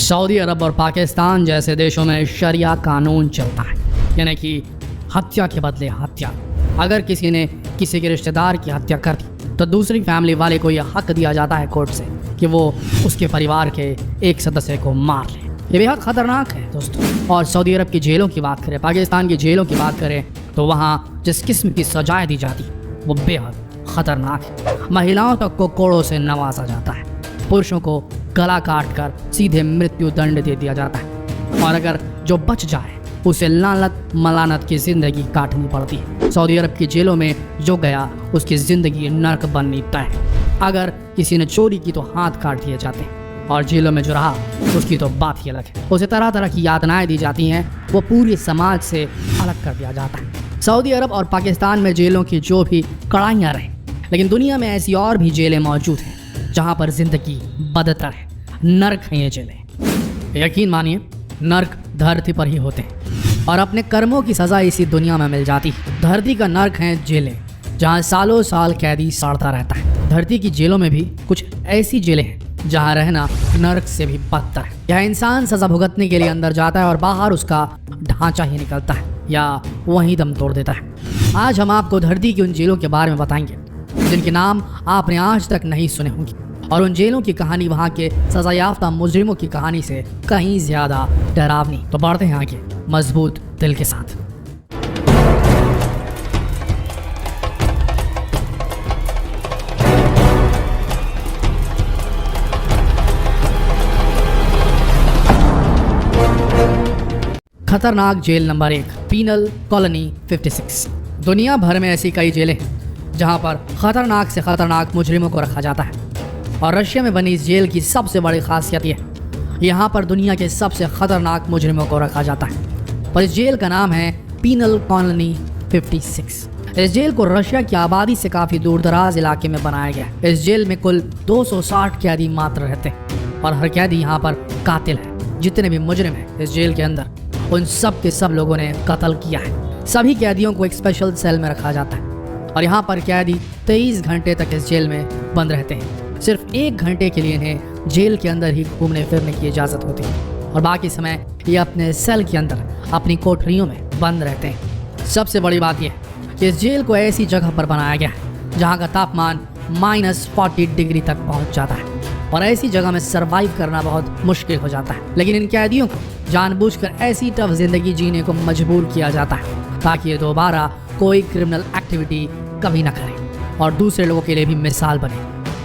Saudi अरब और पाकिस्तान जैसे देशों में शरिया कानून चलता है, यानी कि हत्या के बदले हत्या। अगर किसी ने किसी के रिश्तेदार की हत्या कर दी तो दूसरी फैमिली वाले को यह हक दिया जाता है कोर्ट से कि वो उसके परिवार के एक सदस्य को मार ले। ये बेहद खतरनाक है दोस्तों। और सऊदी अरब की जेलों की बात करें, पाकिस्तान की जेलों की बात करें तो वहाँ जिस किस्म की सजाएं दी जाती वो बेहद खतरनाक है। महिलाओं तक को कोड़ों से नवाजा जाता है, पुरुषों को गला काट कर सीधे मृत्यु दंड दे दिया जाता है, और अगर जो बच जाए उसे लानत मलानत की जिंदगी काटनी पड़ती है। सऊदी अरब की जेलों में जो गया उसकी जिंदगी नर्क बननी तय है। अगर किसी ने चोरी की तो हाथ काट दिए जाते हैं, और जेलों में जो रहा उसकी तो बात ही अलग है। उसे तरह तरह की यातनाएं दी जाती हैं, वो पूरे समाज से अलग कर दिया जाता है। सऊदी अरब और पाकिस्तान में जेलों की जो भी कड़ाइयाँ रहें, लेकिन दुनिया में ऐसी और भी जेलें मौजूद हैं जहाँ पर जिंदगी बदतर है। नर्क हैं ये जेलें। यकीन मानिए, नर्क धरती पर ही होते हैं और अपने कर्मों की सज़ा इसी दुनिया में मिल जाती है। धरती का नर्क है जेलें, जहाँ सालों साल कैदी सड़ता रहता है। धरती की जेलों में भी कुछ ऐसी जेलें हैं जहाँ रहना नर्क से भी बदतर है। यह इंसान सजा भुगतने के लिए अंदर जाता है और बाहर उसका ढांचा ही निकलता है या वहीं दम तोड़ देता है। आज हम आपको धरती की उन जेलों के बारे में बताएंगे जिनके नाम आपने आज तक नहीं सुने होंगे, और उन जेलों की कहानी वहाँ के सजायाफ्ता मुजरिमों की कहानी से कहीं ज्यादा डरावनी। तो बढ़ते हैं आगे मजबूत दिल के साथ। खतरनाक जेल नंबर 1, पीनल कॉलोनी 56। दुनिया भर में ऐसी कई जेलें हैं जहां पर खतरनाक से खतरनाक मुजरिमों को रखा जाता है, और रशिया में बनी इस जेल की सबसे बड़ी खासियत यह है, यहाँ पर दुनिया के सबसे खतरनाक मुजरिमों को रखा जाता है। और इस जेल का नाम है पीनल कॉलोनी 56। इस जेल को रशिया की आबादी से काफ़ी दूर दराज इलाके में बनाया गया है। इस जेल में कुल 260 कैदी मात्र रहते हैं, और हर कैदी यहाँ पर कातिल है। जितने भी मुजरिम हैं इस जेल के अंदर, उन सब के सब लोगों ने कत्ल किया है। सभी कैदियों को एक स्पेशल सेल में रखा जाता है, और यहाँ पर कैदी 23 घंटे तक इस जेल में बंद रहते हैं। सिर्फ 1 घंटे के लिए इन्हें जेल के अंदर ही घूमने फिरने की इजाज़त होती है, और बाकी समय ये अपने सेल के अंदर अपनी कोठरियों में बंद रहते हैं। सबसे बड़ी बात यह है कि इस जेल को ऐसी जगह पर बनाया गया है जहाँ का तापमान -40 डिग्री तक पहुँच जाता है, और ऐसी जगह में सरवाइव करना बहुत मुश्किल हो जाता है। लेकिन इन कैदियों को जानबूझकर ऐसी टफ जिंदगी जीने को मजबूर किया जाता है ताकि ये दोबारा कोई क्रिमिनल एक्टिविटी कभी ना करें और दूसरे लोगों के लिए भी मिसाल बने।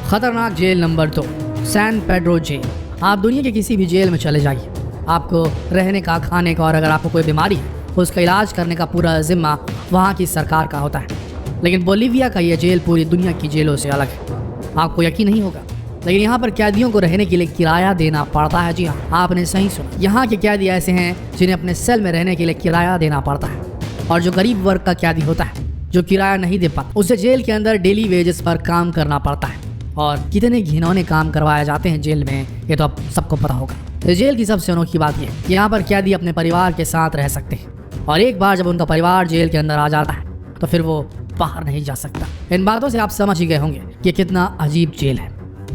खतरनाक jail number 2, San Pedro jail. आप दुनिया के किसी भी जेल में चले जाइए, आपको रहने का, खाने का, और अगर आपको कोई बीमारी है उसका इलाज करने का पूरा जिम्मा वहाँ की सरकार का होता है। लेकिन बोलीविया का यह जेल पूरी दुनिया की जेलों से अलग है। आपको यकीन नहीं होगा, लेकिन यहाँ पर कैदियों को रहने के लिए किराया देना पड़ता है। जी हाँ, आपने सही सुना। यहाँ के कैदी ऐसे हैं जिन्हें अपने सेल में रहने के लिए किराया देना पड़ता है, और जो गरीब वर्ग का कैदी होता है जो किराया नहीं दे पाता, उसे जेल के अंदर डेली वेजेस पर काम करना पड़ता है। और कितने घिनौने काम करवाए जाते हैं जेल में, ये तो आप सबको पता होगा। इस जेल की सबसे अनोखी बात यह है कि यहाँ पर कैदी अपने परिवार के साथ रह सकते हैं, और एक बार जब उनका परिवार जेल के अंदर आ जाता है तो फिर वो बाहर नहीं जा सकता। इन बातों से आप समझ ही गए होंगे कि कितना अजीब जेल है।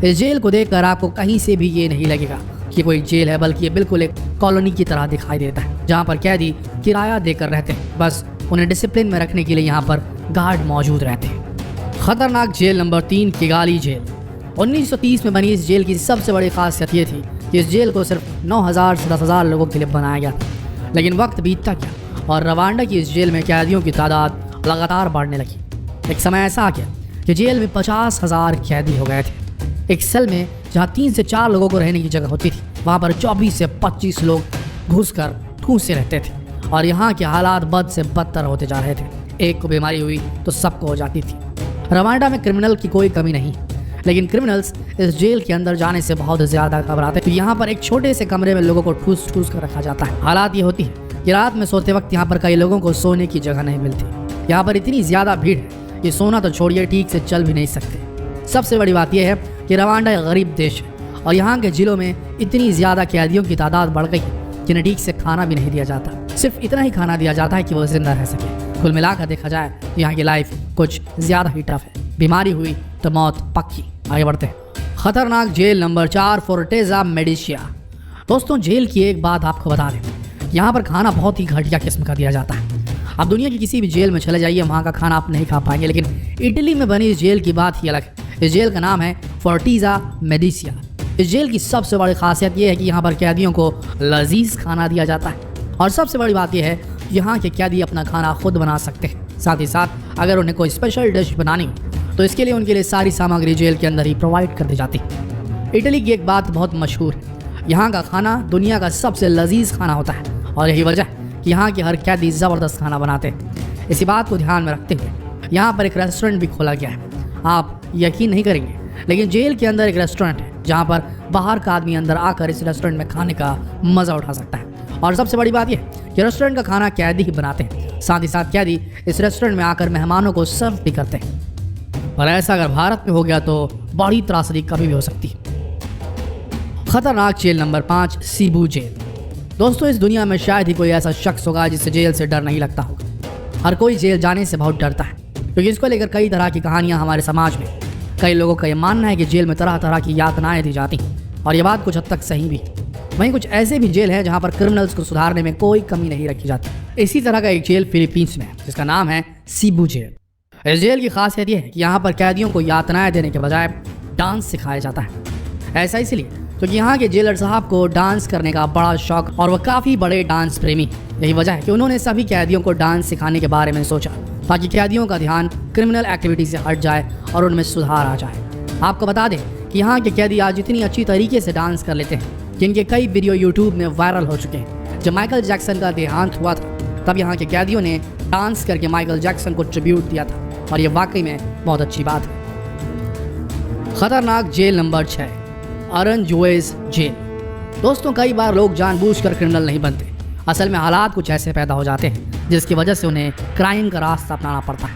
इस जेल को देखकर आपको कहीं से भी ये नहीं लगेगा कि कोई जेल है, बल्कि ये बिल्कुल एक कॉलोनी की तरह दिखाई देता है जहाँ पर कैदी किराया देकर रहते हैं। बस उन्हें डिसिप्लिन में रखने के लिए यहाँ पर गार्ड मौजूद रहते हैं। खतरनाक जेल नंबर 3, किगाली जेल। 1930 में बनी इस जेल की सबसे बड़ी खासियत ये थी कि इस जेल को सिर्फ 9,000 से 10,000 लोगों के लिए बनाया गया था। लेकिन वक्त बीतता गया और रवांडा की इस जेल में कैदियों की तादाद लगातार बढ़ने लगी। एक समय ऐसा आ गया कि जेल में 50,000 कैदी हो गए थे। एक सेल में जहाँ 3 से 4 लोगों को रहने की जगह होती थी, वहाँ पर 24 से 25 लोग घुसकर ठूंसे रहते थे, और यहाँ के हालात बद से बदतर होते जा रहे थे। एक को बीमारी हुई तो सबको हो जाती थी। रवांडा में क्रिमिनल की कोई कमी नहीं, लेकिन क्रिमिनल्स इस जेल के अंदर जाने से बहुत ज़्यादा घबराते हैं। यहाँ पर एक छोटे से कमरे में लोगों को ठूस ठूस कर रखा जाता है। हालात ये होती है कि रात में सोते वक्त यहाँ पर कई लोगों को सोने की जगह नहीं मिलती। यहाँ पर इतनी ज़्यादा भीड़ है कि सोना तो छोड़िए, ठीक से चल भी नहीं सकते। सबसे बड़ी बात यह है कि रवांडा एक गरीब देश है, और यहाँ के जिलों में इतनी ज़्यादा कैदियों की तादाद बढ़ गई जिन्हें ठीक से खाना भी नहीं दिया जाता। सिर्फ इतना ही खाना दिया जाता है कि वो जिंदा रह सके। कुल मिलाकर देखा जाए यहाँ की लाइफ कुछ ज़्यादा ही टफ है। बीमारी हुई तो मौत पक्की। आगे बढ़ते हैं। खतरनाक जेल नंबर 4, फोर्टेजा मेडिसिया। दोस्तों जेल की एक बात आपको बता दें, यहाँ पर खाना बहुत ही घटिया किस्म का दिया जाता है। आप दुनिया की किसी भी जेल में चले जाइए, वहाँ का खाना आप नहीं खा पाएंगे, लेकिन इटली में बनी इस जेल की बात ही अलग है। इस जेल का नाम है फोर्टिज़ा मेडिसिया। इस जेल की सबसे बड़ी खासियत यह है कि यहाँ पर कैदियों को लजीज खाना दिया जाता है, और सबसे बड़ी बात यह है कि यहाँ के कैदी अपना खाना खुद बना सकते हैं। साथ ही साथ अगर उन्हें कोई स्पेशल डिश बनानी हो तो इसके लिए उनके लिए सारी सामग्री जेल के अंदर ही प्रोवाइड कर दी जाती है। इटली की एक बात बहुत मशहूर है, यहाँ का खाना दुनिया का सबसे लजीज खाना होता है, और यही वजह है कि यहाँ के हर कैदी ज़बरदस्त खाना बनाते हैं। इसी बात को ध्यान में रखते हुए यहाँ पर एक रेस्टोरेंट भी खोला गया है। आप यकीन नहीं करेंगे, लेकिन जेल के अंदर एक रेस्टोरेंट है जहाँ पर बाहर का आदमी अंदर आकर इस रेस्टोरेंट में खाने का मज़ा उठा सकता है। और सबसे बड़ी बात यह कि रेस्टोरेंट का खाना कैदी ही बनाते हैं। साथ ही साथ कैदी इस रेस्टोरेंट में आकर मेहमानों को सर्व भी करते हैं। और ऐसा अगर भारत में हो गया तो बड़ी त्रासदी कभी भी हो सकती है। खतरनाक जेल नंबर 5, सीबू जेल। दोस्तों इस दुनिया में शायद ही कोई ऐसा शख्स होगा जिसे जेल से डर नहीं लगता होगा। हर कोई जेल जाने से बहुत डरता है, क्योंकि इसको लेकर कई तरह की कहानियां हमारे समाज में। कई लोगों का ये मानना है कि जेल में तरह तरह की यातनाएं दी जाती हैं, और ये बात कुछ हद तक सही भी। वहीं कुछ ऐसे भी जेल हैं जहां पर क्रिमिनल्स को सुधारने में कोई कमी नहीं रखी जाती। इसी तरह का एक जेल फिलीपींस में है जिसका नाम है सीबू जेल। इस जेल की खासियत यह है कि यहाँ पर कैदियों को यातनाएं देने के बजाय डांस सिखाया जाता है। ऐसा इसलिए क्योंकि यहाँ के जेलर साहब को डांस करने का बड़ा शौक, और वह काफ़ी बड़े डांस प्रेमी। यही वजह है कि उन्होंने सभी कैदियों को डांस सिखाने के बारे में सोचा, ताकि कैदियों का ध्यान क्रिमिनल एक्टिविटी से हट जाए और उनमें सुधार आ जाए। आपको बता दें कि यहाँ के कैदी आज इतनी अच्छी तरीके से डांस कर लेते हैं, जिनके कई वीडियो यूट्यूब में वायरल हो चुके हैं। जब माइकल जैक्सन का देहांत हुआ था, तब यहाँ के कैदियों ने डांस करके माइकल जैक्सन को ट्रिब्यूट दिया था, और ये वाकई में बहुत अच्छी बात है। खतरनाक जेल नंबर 6, अरंजुएज जेल। दोस्तों कई बार लोग जानबूझकर क्रिमिनल नहीं बनते। असल में हालात कुछ ऐसे पैदा हो जाते हैं जिसकी वजह से उन्हें क्राइम का रास्ता अपनाना पड़ता है,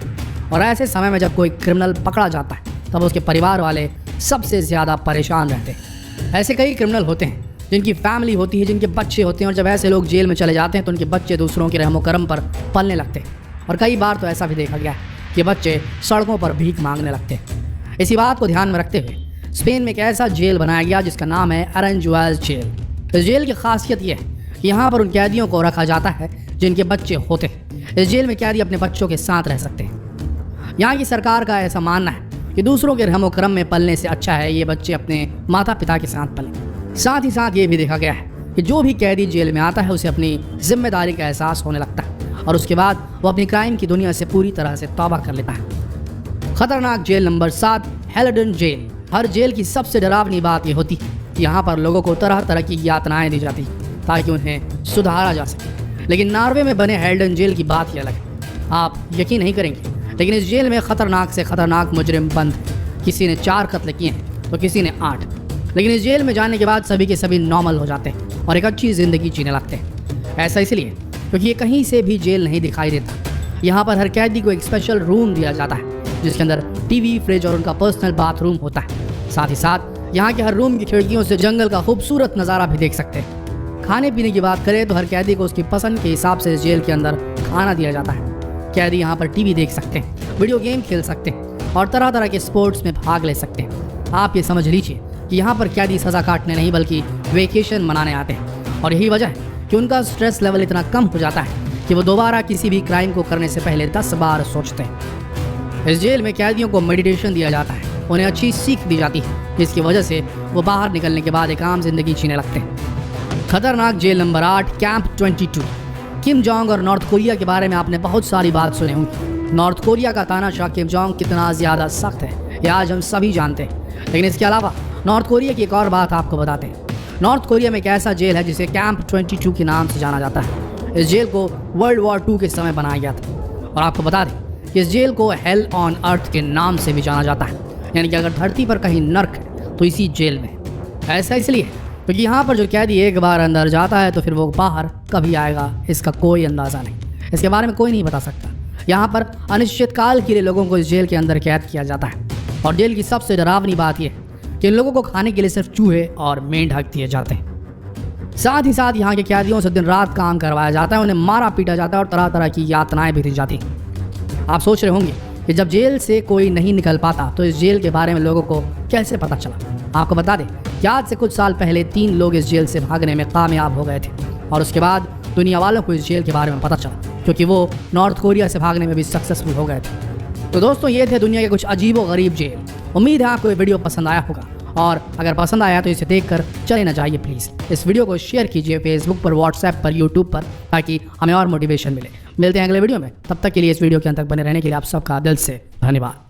और ऐसे समय में जब कोई क्रिमिनल पकड़ा जाता है तब उसके परिवार वाले सबसे ज़्यादा परेशान रहते हैं। ऐसे कई क्रिमिनल होते हैं जिनकी फैमिली होती है, जिनके बच्चे होते हैं, और जब ऐसे लोग जेल में चले जाते हैं तो उनके बच्चे दूसरों के रहमो करम पर पलने लगते हैं। और कई बार तो ऐसा भी देखा गया है कि बच्चे सड़कों पर भीख मांगने लगते हैं। इसी बात को ध्यान में रखते हुए स्पेन में एक ऐसा जेल बनाया गया जिसका नाम है अरंजुएज जेल। इस जेल की खासियत यह है कि यहाँ पर उन कैदियों को रखा जाता है जिनके बच्चे होते हैं। इस जेल में कैदी अपने बच्चों के साथ रह सकते हैं। यहाँ की सरकार का ऐसा मानना है कि दूसरों के रहमो करम में पलने से अच्छा है ये बच्चे अपने माता पिता के साथ पलें। साथ ही साथ ये भी देखा गया है कि जो भी कैदी जेल में आता है उसे अपनी जिम्मेदारी का एहसास होने लगता है, और उसके बाद वो अपनी क्राइम की दुनिया से पूरी तरह से तौबा कर लेता है। खतरनाक जेल नंबर 7, हेल्डन जेल। हर जेल की सबसे डरावनी बात यह होती है कि यहाँ पर लोगों को तरह तरह की यातनाएं दी जाती ताकि उन्हें सुधारा जा सके। लेकिन नॉर्वे में बने हेल्डन जेल की बात ही अलग है। आप यकीन नहीं करेंगे, लेकिन इस जेल में खतरनाक से खतरनाक मुजरिम बंद हैं। किसी ने 4 कत्ल किए हैं तो किसी ने 8। लेकिन इस जेल में जाने के बाद सभी के सभी नॉर्मल हो जाते हैं और एक अच्छी ज़िंदगी जीने लगते हैं। ऐसा इसलिए क्योंकि ये कहीं से भी जेल नहीं दिखाई देता। यहाँ पर हर कैदी को एक स्पेशल रूम दिया जाता है जिसके अंदर टीवी, फ्रिज और उनका पर्सनल बाथरूम होता है। साथ ही साथ यहाँ के हर रूम की खिड़कियों से जंगल का खूबसूरत नज़ारा भी देख सकते हैं। खाने पीने की बात करें तो हर कैदी को उसकी पसंद के हिसाब से इस जेल के अंदर खाना दिया जाता है। कैदी यहाँ पर टीवी देख सकते हैं, वीडियो गेम खेल सकते हैं और तरह तरह के स्पोर्ट्स में भाग ले सकते हैं। आप ये समझ लीजिए कि यहाँ पर कैदी सज़ा काटने नहीं बल्कि वेकेशन मनाने आते हैं, और यही वजह है कि उनका स्ट्रेस लेवल इतना कम हो जाता है कि वो दोबारा किसी भी क्राइम को करने से पहले 10 बार सोचते हैं। इस जेल में कैदियों को मेडिटेशन दिया जाता है, उन्हें अच्छी सीख दी जाती है, जिसकी वजह से वो बाहर निकलने के बाद एक आम जिंदगी जीने लगते हैं। खतरनाक jail number 8, camp 22। Kim Jong और नॉर्थ कोरिया के बारे में आपने बहुत सारी बात सुनी होंगी। नॉर्थ कोरिया का तानाशाह किम जोंग कितना ज़्यादा सख्त है यह आज हम सभी जानते हैं। लेकिन इसके अलावा नॉर्थ कोरिया की एक और बात आपको बताते हैं। नॉर्थ कोरिया में एक ऐसा जेल है जिसे कैंप 22 के नाम से जाना जाता है। इस जेल को वर्ल्ड वॉर 2 के समय बनाया गया था, और आपको बता दें कि इस जेल को हेल ऑन अर्थ के नाम से भी जाना जाता है, यानी कि अगर धरती पर कहीं नर्क है तो इसी जेल में। ऐसा इसलिए क्योंकि यहाँ पर जो कैदी एक बार अंदर जाता है तो फिर वो बाहर कभी आएगा इसका कोई अंदाज़ा नहीं, इसके बारे में कोई नहीं बता सकता। यहाँ पर अनिश्चित काल के लिए लोगों को इस जेल के अंदर कैद किया जाता है, और जेल की सबसे डरावनी बात यह है कि इन लोगों को खाने के लिए सिर्फ चूहे और मेंढक दिए जाते हैं। साथ ही साथ यहाँ के कैदियों से दिन रात काम करवाया जाता है, उन्हें मारा पीटा जाता है और तरह तरह की यातनाएं भी दी जाती हैं। आप सोच रहे होंगे कि जब जेल से कोई नहीं निकल पाता तो इस जेल के बारे में लोगों को कैसे पता चला। आपको बता दें कि आज से कुछ साल पहले 3 लोग इस जेल से भागने में कामयाब हो गए थे और उसके बाद दुनिया वालों को इस जेल के बारे में पता चला क्योंकि वो नॉर्थ कोरिया से भागने में भी सक्सेसफुल हो गए थे। तो दोस्तों ये थे दुनिया के कुछ अजीब व गरीब जेल। उम्मीद है आपको ये वीडियो पसंद आया होगा और अगर पसंद आया तो इसे देखकर चले ना जाइए प्लीज़। इस वीडियो को शेयर कीजिए फेसबुक पर, व्हाट्सएप पर, यूट्यूब पर, ताकि हमें और मोटिवेशन मिले। मिलते हैं अगले वीडियो में, तब तक के लिए इस वीडियो के अंत तक बने रहने के लिए आप सबका दिल से धन्यवाद।